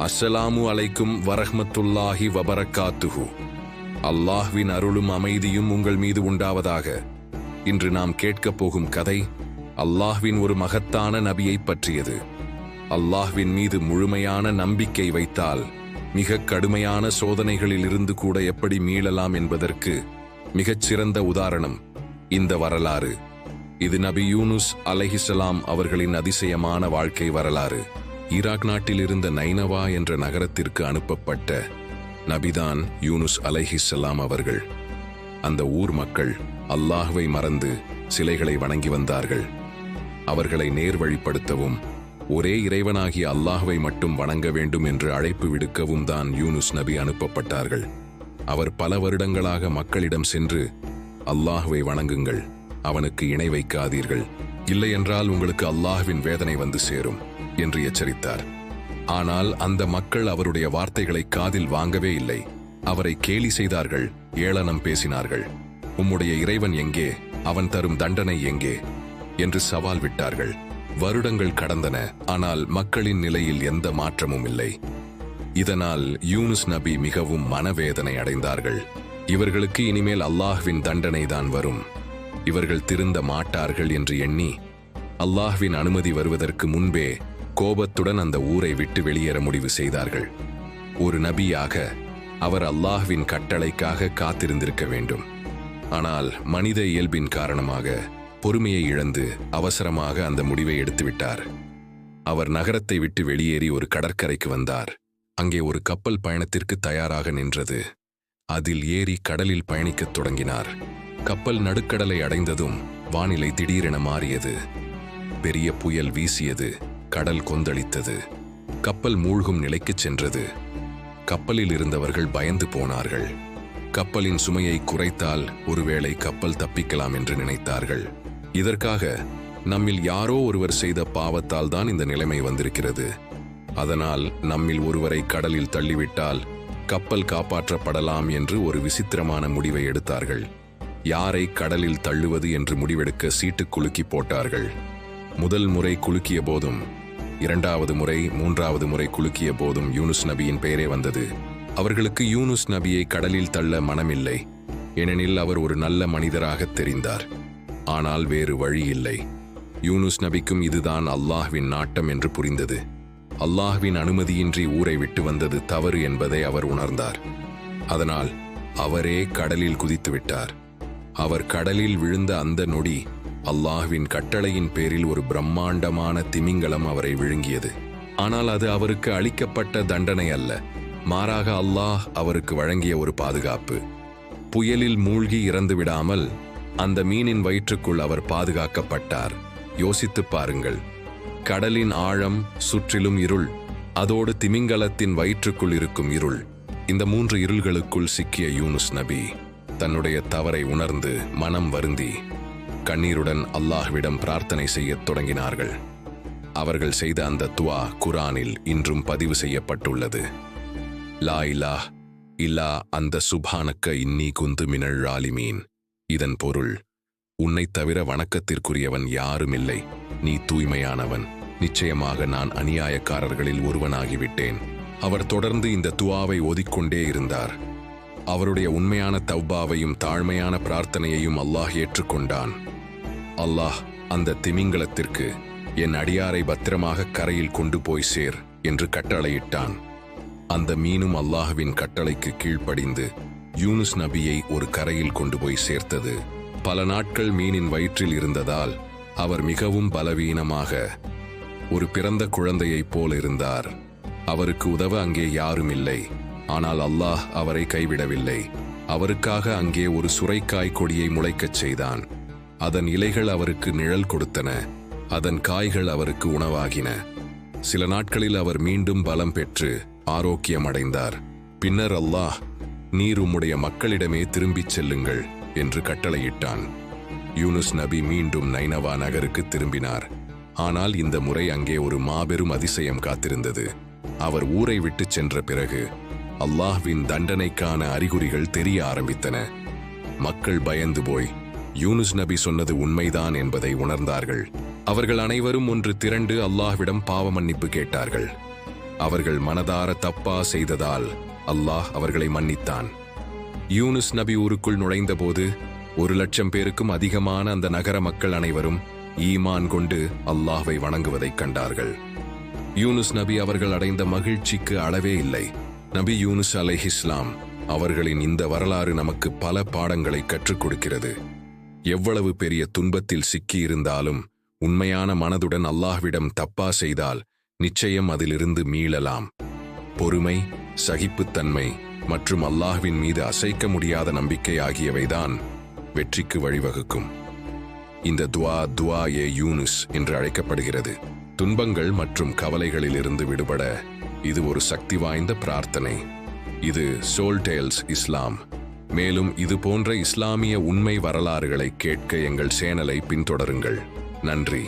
அஸ்ஸலாமு அலைக்கும் வரஹ்மத்துல்லாஹி வபரக்காத்துஹு. அல்லாஹ்வின் அருளும் அமைதியும் உங்கள் மீது உண்டாவதாக. இன்று நாம் கேட்கப் போகும் கதை அல்லாஹ்வின் ஒரு மகத்தான நபியைப் பற்றியது. அல்லாஹ்வின் மீது முழுமையான நம்பிக்கை வைத்தால் மிக கடுமையான சோதனைகளில் இருந்து கூட எப்படி மீளலாம் என்பதற்கு மிகச்சிறந்த உதாரணம் இந்த வரலாறு. இது நபி யூனுஸ் அலைஹிஸ்ஸலாம் அவர்களின் அதிசயமான வாழ்க்கை வரலாறு. ஈராக் நாட்டில் இருந்த நைனவா என்ற நகரத்திற்கு அனுப்பப்பட்ட நபிதான் யூனுஸ் அலைஹிஸ்ஸலாம் அவர்கள். அந்த ஊர் மக்கள் அல்லாஹ்வை மறந்து சிலைகளை வணங்கி வந்தார்கள். அவர்களை நேர்வழிப்படுத்தவும் ஒரே இறைவனாகிய அல்லாஹ்வை மட்டும் வணங்க வேண்டும் என்று அழைப்பு விடுக்கவும் தான் யூனுஸ் நபி அனுப்பப்பட்டார்கள். அவர் பல வருடங்களாக மக்களிடம் சென்று, அல்லாஹ்வை வணங்குங்கள், அவனுக்கு இணை வைக்காதீர்கள், இல்லையென்றால் உங்களுக்கு அல்லாஹ்வின் வேதனை வந்து சேரும் என்று எச்சரித்தார். ஆனால் அந்த மக்கள் அவருடைய வார்த்தைகளை காதில் வாங்கவே இல்லை. அவரை கேலி செய்தார்கள், ஏளனம் பேசினார்கள். உம்முடைய இறைவன் எங்கே, அவன் தரும் தண்டனை எங்கே என்று சவால் விட்டார்கள். வருடங்கள் கடந்தன, ஆனால் மக்களின் நிலையில் எந்த மாற்றமும் இல்லை. இதனால் யூனுஸ் நபி மிகவும் மனவேதனை அடைந்தார்கள். இவர்களுக்கு இனிமேல் அல்லாஹ்வின் தண்டனை தான் வரும், இவர்கள் திருந்த மாட்டார்கள் என்று எண்ணி அல்லாஹ்வின் அனுமதி வருவதற்கு முன்பே கோபத்துடன் அந்த ஊரை விட்டு வெளியேற முடிவு செய்தார்கள். ஒரு நபியாக அவர் அல்லாஹ்வின் கட்டளைக்காக காத்திருந்திருக்க வேண்டும். ஆனால் மனித இயல்பின் காரணமாக பொறுமையை இழந்து அவசரமாக அந்த முடிவை எடுத்துவிட்டார். அவர் நகரத்தை விட்டு வெளியேறி ஒரு கடற்கரைக்கு வந்தார். அங்கே ஒரு கப்பல் பயணத்திற்கு தயாராக நின்றது. அதில் ஏறி கடலில் பயணிக்கத் தொடங்கினார். கப்பல் நடுக்கடலை அடைந்ததும் வானிலை திடீரென மாறியது. பெரிய புயல் வீசியது. கடல் கொந்தளித்தது. கப்பல் மூழ்கும் நிலைக்குச் சென்றது. கப்பலில் இருந்தவர்கள் பயந்து போனார்கள். கப்பலின் சுமையை குறைத்தால் ஒருவேளை கப்பல் தப்பிக்கலாம் என்று நினைத்தார்கள். இதற்காக நம்மில் யாரோ ஒருவர் செய்த பாவத்தால் தான் இந்த நிலைமை வந்திருக்கிறது, அதனால் நம்மில் ஒருவரை கடலில் தள்ளிவிட்டால் கப்பல் காப்பாற்றப்படலாம் என்று ஒரு விசித்திரமான முடிவை எடுத்தார்கள். யாரை கடலில் தள்ளுவது என்று முடிவெடுக்க சீட்டு குலுக்கி போட்டார்கள். முதல் முறை குலுக்கிய போதும், இரண்டாவது முறை, மூன்றாவது முறை குலுக்கிய போதும் யூனுஸ் நபியின் பெயரே வந்தது. அவர்களுக்கு யூனுஸ் நபியை கடலில் தள்ள மனமில்லை, ஏனெனில் அவர் ஒரு நல்ல மனிதராக தெரிந்தார். ஆனால் வேறு வழி இல்லை. யூனுஸ் நபிக்கும் இதுதான் அல்லாஹ்வின் நாட்டம் என்று புரிந்தது. அல்லாஹ்வின் அனுமதியின்றி ஊரை விட்டு வந்தது தவறு என்பதை அவர் உணர்ந்தார். அதனால் அவரே கடலில் குதித்து விட்டார். அவர் கடலில் விழுந்த அந்த நொடி அல்லாஹ்வின் கட்டளையின் பேரில் ஒரு பிரம்மாண்டமான திமிங்கலம் அவரை விழுங்கியது. ஆனால் அது அவருக்கு அளிக்கப்பட்ட தண்டனை அல்ல, மாறாக அல்லாஹ் அவருக்கு வழங்கிய ஒரு பாதுகாப்பு. புயலில் மூழ்கி இறந்து விடாமல் அந்த மீனின் வயிற்றுக்குள் அவர் பாதுகாக்கப்பட்டார். யோசித்துப் பாருங்கள், கடலின் ஆழம், சுற்றிலும் இருள், அதோடு திமிங்கலத்தின் வயிற்றுக்குள் இருக்கும் இருள். இந்த 3 இருள்களுக்குள் சிக்கிய யூனுஸ் நபி தன்னுடைய தவறை உணர்ந்து மனம் வருந்தி கண்ணீருடன் அல்லாஹ்விடம் பிரார்த்தனை செய்யத் தொடங்கினார்கள். அவர்கள் செய்த அந்த துவா குர்ஆனில் இன்றும் பதிவு செய்யப்பட்டுள்ளது. லா இலாஹ இல்லா அந்த சுப்ஹானக்க இன்னி குந்து மினல் ஸாலிமீன். இதன் பொருள், உன்னைத் தவிர வணக்கத்திற்குரியவன் யாருமில்லை, நீ தூய்மையானவன், நிச்சயமாக நான் அநியாயக்காரர்களில் ஒருவனாகிவிட்டேன். அவர் தொடர்ந்து இந்த துவாவை ஓதிக்கொண்டே இருந்தார். அவருடைய உண்மையான தௌபாவையும் தாழ்மையான பிரார்த்தனையையும் அல்லாஹ் ஏற்றுக்கொண்டான். அல்லாஹ் அந்த திமிங்கலத்திற்கு, என் அடியாரை பத்திரமாக கரையில் கொண்டு போய் சேர் என்று கட்டளையிட்டான். அந்த மீனும் அல்லாஹ்வின் கட்டளைக்கு கீழ்ப்படிந்து யூனுஸ் நபியை ஒரு கரையில் கொண்டு போய் சேர்த்தது. பல நாட்கள் மீனின் வயிற்றில் இருந்ததால் அவர் மிகவும் பலவீனமாக ஒரு பிறந்த குழந்தையைப் போல் இருந்தார். அவருக்கு உதவ அங்கே யாரும் இல்லை. ஆனால் அல்லாஹ் அவரை கைவிடவில்லை. அவருக்காக அங்கே ஒரு சுரைக்காய் கொடியை முளைக்கச் செய்தான். அதன் இலைகள் அவருக்கு நிழல் கொடுத்தன, அதன் காய்கள் அவருக்கு உணவாகின. சில நாட்களில் அவர் மீண்டும் பலம் பெற்று ஆரோக்கியமடைந்தார். பின்னர் அல்லாஹ், நீர் உம்முடைய மக்களிடமே திரும்பிச் செல்லுங்கள் என்று கட்டளையிட்டான். யூனுஸ் நபி மீண்டும் நைனவா நகருக்கு திரும்பினார். ஆனால் இந்த முறை அங்கே ஒரு மாபெரும் அதிசயம் காத்திருந்தது. அவர் ஊரை விட்டுச் சென்ற பிறகு அல்லாஹ்வின் தண்டனைக்கான அறிகுறிகள் தெரிய ஆரம்பித்தன. மக்கள் பயந்து போய் யூனுஸ் நபி சொன்னது உண்மைதான் என்பதை உணர்ந்தார்கள். அவர்கள் அனைவரும் ஒன்று திரண்டு அல்லாஹ்விடம் பாவ மன்னிப்பு கேட்டார்கள். அவர்கள் மனதார தப்பா செய்ததால் அல்லாஹ் அவர்களை மன்னித்தான். யூனுஸ் நபி ஊருக்குள் நுழைந்தபோது 1,00,000 பேருக்கும் அதிகமான அந்த நகர மக்கள் அனைவரும் ஈமான் கொண்டு அல்லாஹ்வை வணங்குவதைக் கண்டார்கள். யூனுஸ் நபி அவர்கள் அடைந்த மகிழ்ச்சிக்கு அளவே இல்லை. நபி யூனுஸ் அலைஹிஸ்ஸலாம் அவர்களின் இந்த வரலாறு நமக்கு பல பாடங்களை கற்றுக் கொடுக்கிறது. எவ்வளவு பெரிய துன்பத்தில் சிக்கியிருந்தாலும் உண்மையான மனதுடன் அல்லாஹ்விடம் தப்பா செய்தால் நிச்சயம் அதிலிருந்து மீளலாம். பொறுமை, சகிப்புத்தன்மை மற்றும் அல்லாஹ்வின் மீது அசைக்க முடியாத நம்பிக்கை ஆகியவைதான் வெற்றிக்கு வழிவகுக்கும். இந்த துவா ஏ யூனுஸ் என்று அழைக்கப்படுகிறது. துன்பங்கள் மற்றும் கவலைகளிலிருந்து விடுபட இது ஒரு சக்தி வாய்ந்த பிரார்த்தனை. இது சோல் டேல்ஸ் இஸ்லாம். மேலும் இது போன்ற இஸ்லாமிய உண்மை வரலாறுகளை கேட்க எங்கள் சேனலை பின்தொடருங்கள். நன்றி.